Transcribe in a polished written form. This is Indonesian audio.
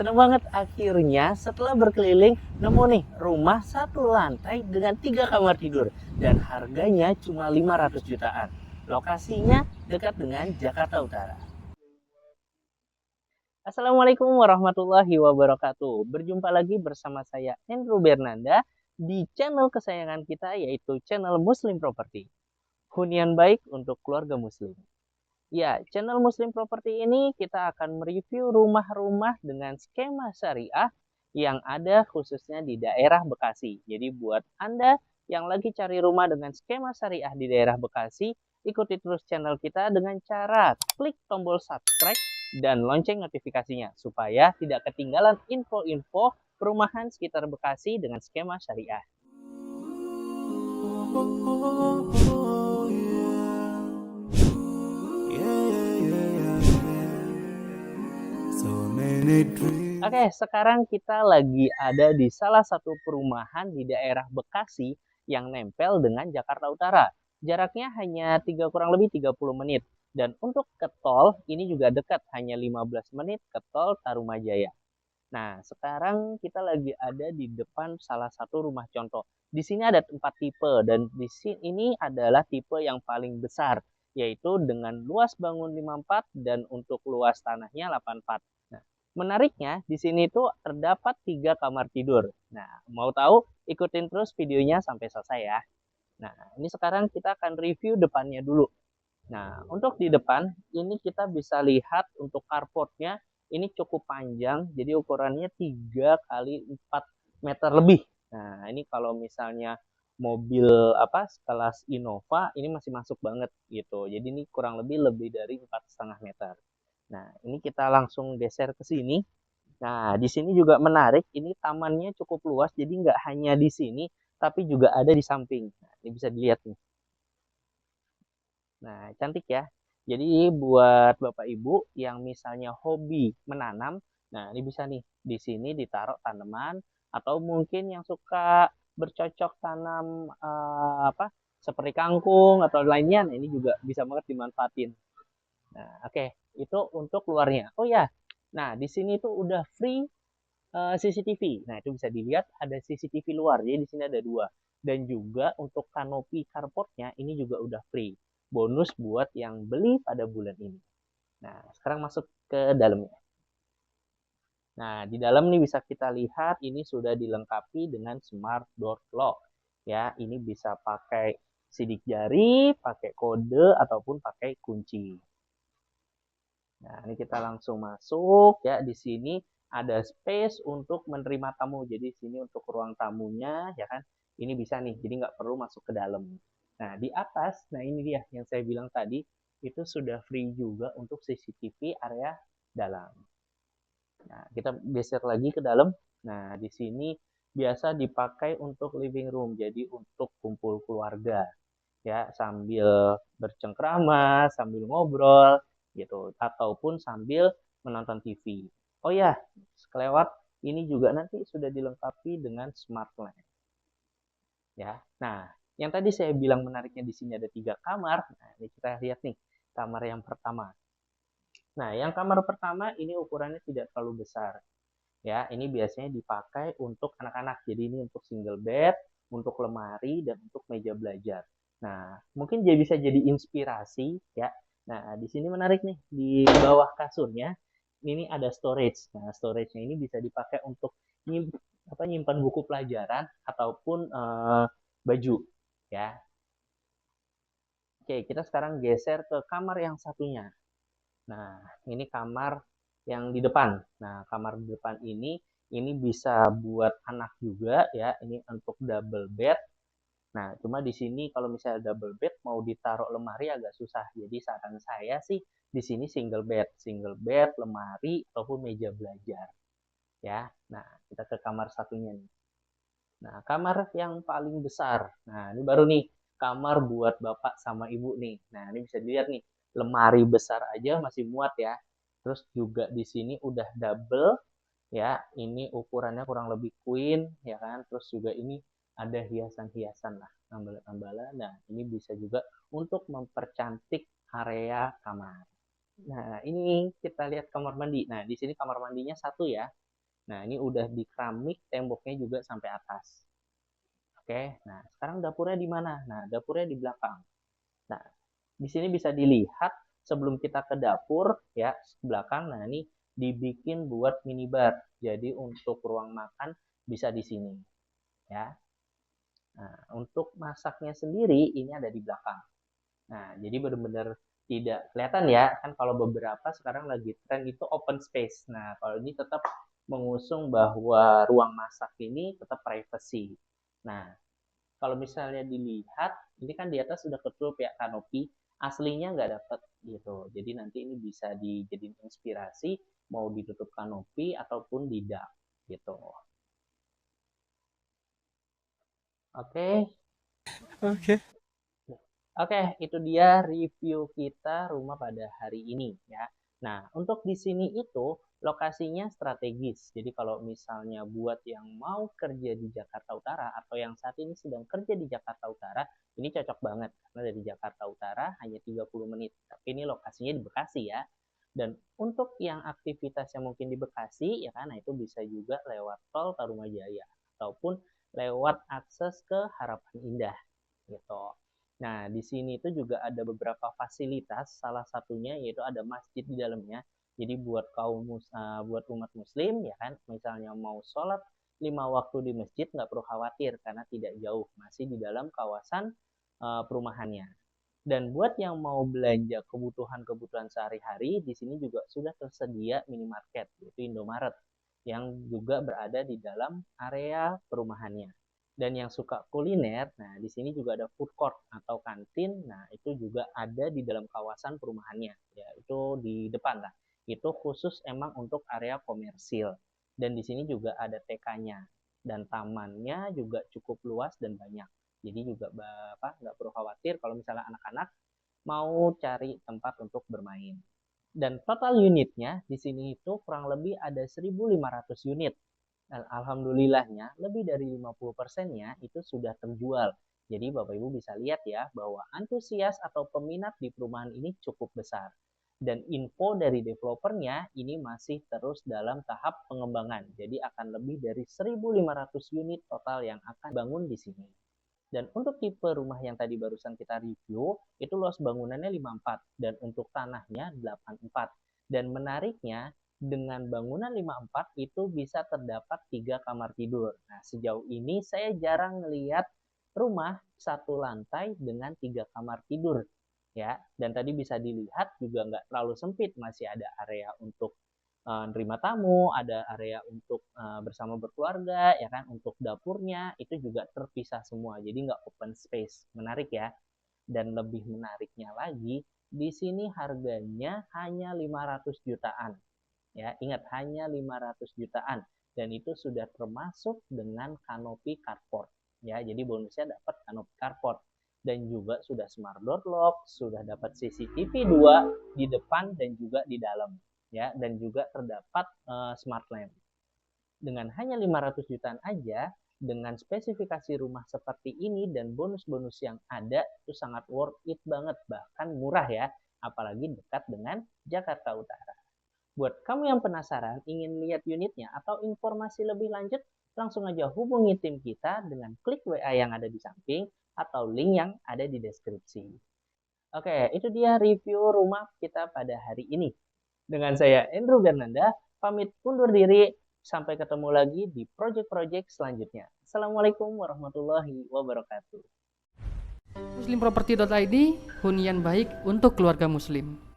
Seneng banget akhirnya setelah berkeliling nemu nih rumah satu lantai dengan 3 kamar tidur dan harganya cuma 500 jutaan. Lokasinya dekat dengan Jakarta Utara. Assalamualaikum warahmatullahi wabarakatuh. Berjumpa lagi bersama saya Andrew Bernanda di channel kesayangan kita yaitu channel Muslim Property. Hunian baik untuk keluarga muslim. Ya, channel Muslim Property ini kita akan mereview rumah-rumah dengan skema syariah yang ada khususnya di daerah Bekasi. Jadi buat Anda yang lagi cari rumah dengan skema syariah di daerah Bekasi, ikuti terus channel kita dengan cara klik tombol subscribe dan lonceng notifikasinya supaya tidak ketinggalan info-info perumahan sekitar Bekasi dengan skema syariah. Oke, sekarang kita lagi ada di salah satu perumahan di daerah Bekasi yang nempel dengan Jakarta Utara. Jaraknya hanya kurang lebih 30 menit. Dan untuk ke tol, ini juga dekat, hanya 15 menit ke tol Tarumajaya. Nah, sekarang kita lagi ada di depan salah satu rumah contoh. Di sini ada 4 tipe, dan di sini ini adalah tipe yang paling besar, yaitu dengan luas bangun 54 dan untuk luas tanahnya 84. Nah, menariknya, di sini tuh terdapat 3 kamar tidur. Nah, mau tahu? Ikutin terus videonya sampai selesai ya. Nah, ini sekarang kita akan review depannya dulu. Nah, untuk di depan, ini kita bisa lihat untuk carportnya, ini cukup panjang, jadi ukurannya 3 kali 4 meter lebih. Nah, ini kalau misalnya mobil kelas Innova, ini masih masuk banget gitu. Jadi ini kurang lebih dari 4,5 meter. Nah, ini kita langsung geser ke sini. Nah, di sini juga menarik. Ini tamannya cukup luas, jadi nggak hanya di sini, tapi juga ada di samping. Nah, ini bisa dilihat nih. Nah, cantik ya. Jadi buat Bapak Ibu yang misalnya hobi menanam, nah ini bisa nih di sini ditaruh tanaman atau mungkin yang suka bercocok tanam seperti kangkung atau lainnya, nah ini juga bisa banget dimanfaatin. Nah, oke, itu untuk luarnya. Oh ya, nah di sini tuh udah free CCTV. Nah, itu bisa dilihat ada CCTV luar. Jadi di sini ada 2. Dan juga untuk kanopi carportnya ini juga udah free. Bonus buat yang beli pada bulan ini. Nah, sekarang masuk ke dalamnya. Nah, di dalam nih bisa kita lihat ini sudah dilengkapi dengan smart door lock. Ya, ini bisa pakai sidik jari, pakai kode ataupun pakai kunci. Nah, ini kita langsung masuk ya. Di sini ada space untuk menerima tamu. Jadi sini untuk ruang tamunya ya kan. Ini bisa nih. Jadi nggak perlu masuk ke dalam. Nah, di atas, nah ini dia yang saya bilang tadi, itu sudah free juga untuk CCTV area dalam. Nah, kita geser lagi ke dalam. Nah, di sini biasa dipakai untuk living room. Jadi untuk kumpul keluarga ya sambil bercengkrama, sambil ngobrol gitu ataupun sambil menonton TV. Oh ya, kelewat ini juga nanti sudah dilengkapi dengan smart lamp. Ya. Nah, yang tadi saya bilang menariknya di sini ada 3 kamar. Nah, ini kita lihat nih kamar yang pertama. Nah, yang kamar pertama ini ukurannya tidak terlalu besar. Ya, ini biasanya dipakai untuk anak-anak. Jadi ini untuk single bed, untuk lemari dan untuk meja belajar. Nah, mungkin bisa jadi inspirasi ya. Nah, di sini menarik nih di bawah kasurnya ini ada storage. Nah, storage-nya ini bisa dipakai untuk nyimpan buku pelajaran ataupun baju ya. Oke, kita sekarang geser ke kamar yang satunya. Nah, ini kamar yang di depan. Nah, kamar di depan ini bisa buat anak juga ya. Ini untuk double bed. Nah, cuma di sini kalau misalnya double bed mau ditaruh lemari agak susah. Jadi saran saya sih di sini single bed, lemari ataupun meja belajar. Ya. Nah, kita ke kamar satunya nih. Nah, kamar yang paling besar. Nah, ini baru nih kamar buat bapak sama ibu nih. Nah, ini bisa dilihat nih, lemari besar aja masih muat ya. Terus juga di sini udah double ya. Ini ukurannya kurang lebih queen ya kan. Terus juga ini ada hiasan-hiasan lah, tambalan-tambalan. Nah, ini bisa juga untuk mempercantik area kamar. Nah, ini kita lihat kamar mandi. Nah, di sini kamar mandinya satu ya. Nah, ini udah di keramik, temboknya juga sampai atas. Oke, nah sekarang dapurnya di mana? Nah, dapurnya di belakang. Nah, di sini bisa dilihat sebelum kita ke dapur ya, belakang. Nah, ini dibikin buat minibar. Jadi untuk ruang makan bisa di sini ya. Nah, untuk masaknya sendiri ini ada di belakang. Nah, jadi benar-benar tidak kelihatan ya, kan kalau beberapa sekarang lagi tren itu open space. Nah, kalau ini tetap mengusung bahwa ruang masak ini tetap privacy. Nah, kalau misalnya dilihat, ini kan di atas sudah ketutup ya kanopi, aslinya nggak dapet gitu. Jadi nanti ini bisa dijadiin inspirasi, mau ditutup kanopi ataupun tidak gitu. Oke, Oke. Oke, itu dia review kita rumah pada hari ini ya. Nah, untuk di sini itu lokasinya strategis. Jadi kalau misalnya buat yang mau kerja di Jakarta Utara atau yang saat ini sedang kerja di Jakarta Utara, ini cocok banget karena dari Jakarta Utara hanya 30 menit. Tapi ini lokasinya di Bekasi ya. Dan untuk yang aktivitas yang mungkin di Bekasi ya kan, nah itu bisa juga lewat tol Tarumajaya ataupun lewat akses ke Harapan Indah gitu. Nah, di sini itu juga ada beberapa fasilitas, salah satunya yaitu ada masjid di dalamnya. Jadi buat umat muslim ya kan, misalnya mau sholat 5 waktu di masjid nggak perlu khawatir karena tidak jauh, masih di dalam kawasan perumahannya. Dan buat yang mau belanja kebutuhan-kebutuhan sehari-hari, di sini juga sudah tersedia minimarket, yaitu Indomaret, yang juga berada di dalam area perumahannya. Dan yang suka kuliner, nah di sini juga ada food court atau kantin, nah itu juga ada di dalam kawasan perumahannya, ya itu di depan lah. Itu khusus emang untuk area komersil. Dan di sini juga ada TK-nya, dan tamannya juga cukup luas dan banyak. Jadi juga Bapak nggak perlu khawatir kalau misalnya anak-anak mau cari tempat untuk bermain. Dan total unitnya di sini itu kurang lebih ada 1.500 unit. Dan alhamdulillahnya lebih dari 50%-nya itu sudah terjual. Jadi Bapak Ibu bisa lihat ya bahwa antusias atau peminat di perumahan ini cukup besar. Dan info dari developernya ini masih terus dalam tahap pengembangan. Jadi akan lebih dari 1.500 unit total yang akan bangun di sini. Dan untuk tipe rumah yang tadi barusan kita review, itu luas bangunannya 54 dan untuk tanahnya 84. Dan menariknya, dengan bangunan 54 itu bisa terdapat 3 kamar tidur. Nah, sejauh ini saya jarang melihat rumah satu lantai dengan 3 kamar tidur. Ya, dan tadi bisa dilihat juga nggak terlalu sempit, masih ada area untuk nerima tamu, ada area untuk bersama berkeluarga, ya kan, untuk dapurnya itu juga terpisah semua, jadi nggak open space. Menarik ya. Dan lebih menariknya lagi, di sini harganya hanya 500 jutaan. Ya, ingat hanya 500 jutaan dan itu sudah termasuk dengan kanopi carport. Ya, jadi bonusnya dapat kanopi carport dan juga sudah smart door lock, sudah dapat CCTV 2 di depan dan juga di dalam. Ya, dan juga terdapat smart lamp. Dengan hanya 500 jutaan aja, dengan spesifikasi rumah seperti ini dan bonus-bonus yang ada, itu sangat worth it banget, bahkan murah ya, apalagi dekat dengan Jakarta Utara. Buat kamu yang penasaran, ingin lihat unitnya atau informasi lebih lanjut, langsung aja hubungi tim kita dengan klik WA yang ada di samping atau link yang ada di deskripsi. Oke, itu dia review rumah kita pada hari ini. Dengan saya Andrew Bernanda, pamit undur diri. Sampai ketemu lagi di project-project selanjutnya. Assalamualaikum warahmatullahi wabarakatuh. Muslimproperty.id, hunian baik untuk keluarga muslim.